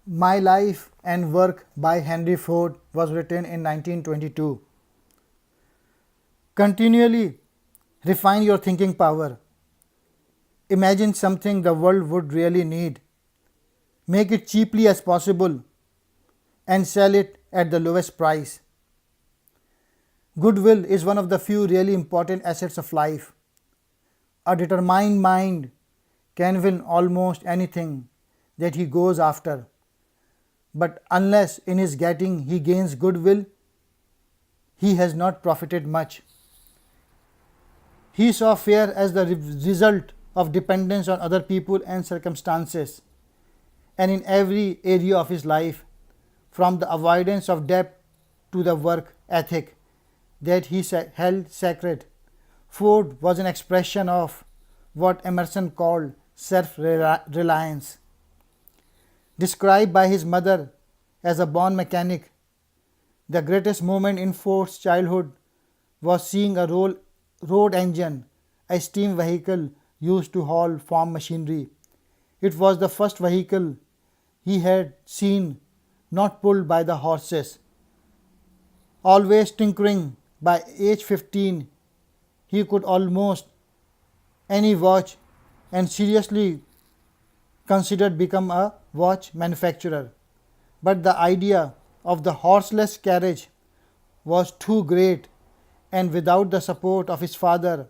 My Life and Work by Henry Ford was written in 1922. Continually refine your thinking power. Imagine something the world would really need. Make it cheaply as possible and sell it at the lowest price. Goodwill is one of the few really important assets of life. A determined mind can win almost anything that he goes after. But unless in his getting he gains goodwill, he has not profited much. He saw fear as the result of dependence on other people and circumstances, and in every area of his life, from the avoidance of debt to the work ethic that he held sacred, Ford was an expression of what Emerson called self-reliance. Described by his mother as a born mechanic, the greatest moment in Ford's childhood was seeing a road engine, a steam vehicle used to haul farm machinery. It was the first vehicle he had seen not pulled by the horses. Always tinkering, by age 15 he could almost any watch and seriously considered become a watch manufacturer. But the idea of the horseless carriage was too great, and without the support of his father,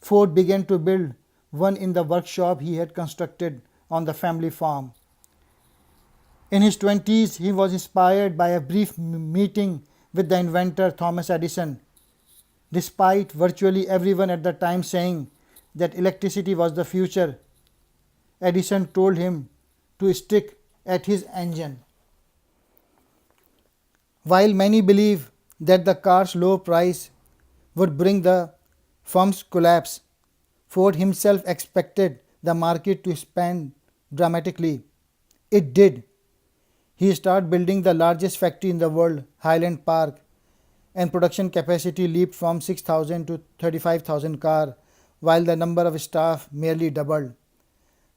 Ford began to build one in the workshop he had constructed on the family farm. In his 20s, he was inspired by a brief meeting with the inventor Thomas Edison. Despite virtually everyone at the time saying that electricity was the future, Edison told him to stick at his engine. While many believe that the car's low price would bring the firm's collapse, Ford himself expected the market to expand dramatically. It did. He started building the largest factory in the world, Highland Park, and production capacity leaped from 6,000 to 35,000 cars, while the number of staff merely doubled.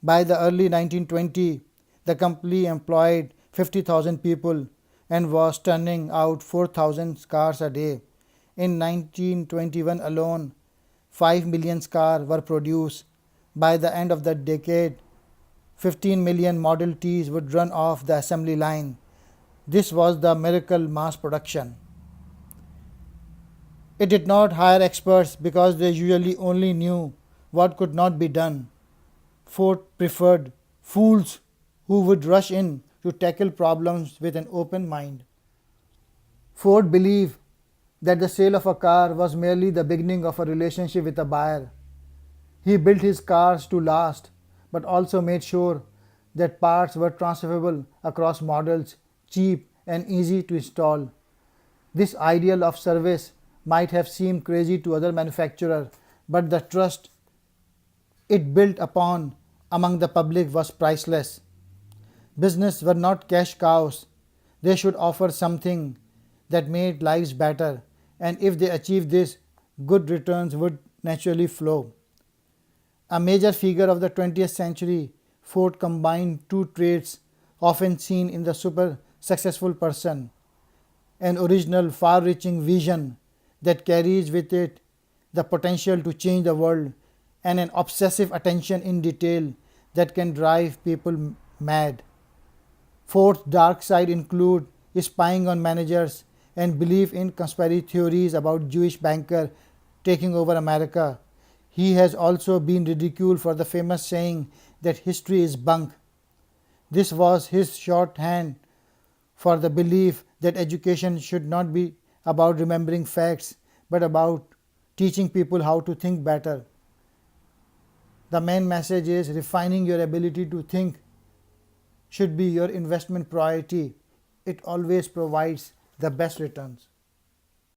By the early 1920s, the company employed 50,000 people and was turning out 4,000 cars a day. In 1921 alone, 5 million cars were produced. By the end of the decade, 15 million Model Ts would run off the assembly line. This was the miracle mass production. It did not hire experts because they usually only knew what could not be done. Ford preferred fools who would rush in to tackle problems with an open mind. Ford believed that the sale of a car was merely the beginning of a relationship with a buyer. He built his cars to last, but also made sure that parts were transferable across models, cheap and easy to install. This ideal of service might have seemed crazy to other manufacturers, but the trust it built upon among the public was priceless. Business were not cash cows. They should offer something that made lives better, and if they achieved this, good returns would naturally flow. A major figure of the 20th century, Ford combined two traits often seen in the super successful person: an original, far-reaching vision that carries with it the potential to change the world, and an obsessive attention in detail that can drive people mad. Ford's dark side include spying on managers and belief in conspiracy theories about Jewish banker taking over America. He has also been ridiculed for the famous saying that history is bunk. This was his shorthand for the belief that education should not be about remembering facts, but about teaching people how to think better. The main message is refining your ability to think should be your investment priority. It always provides the best returns.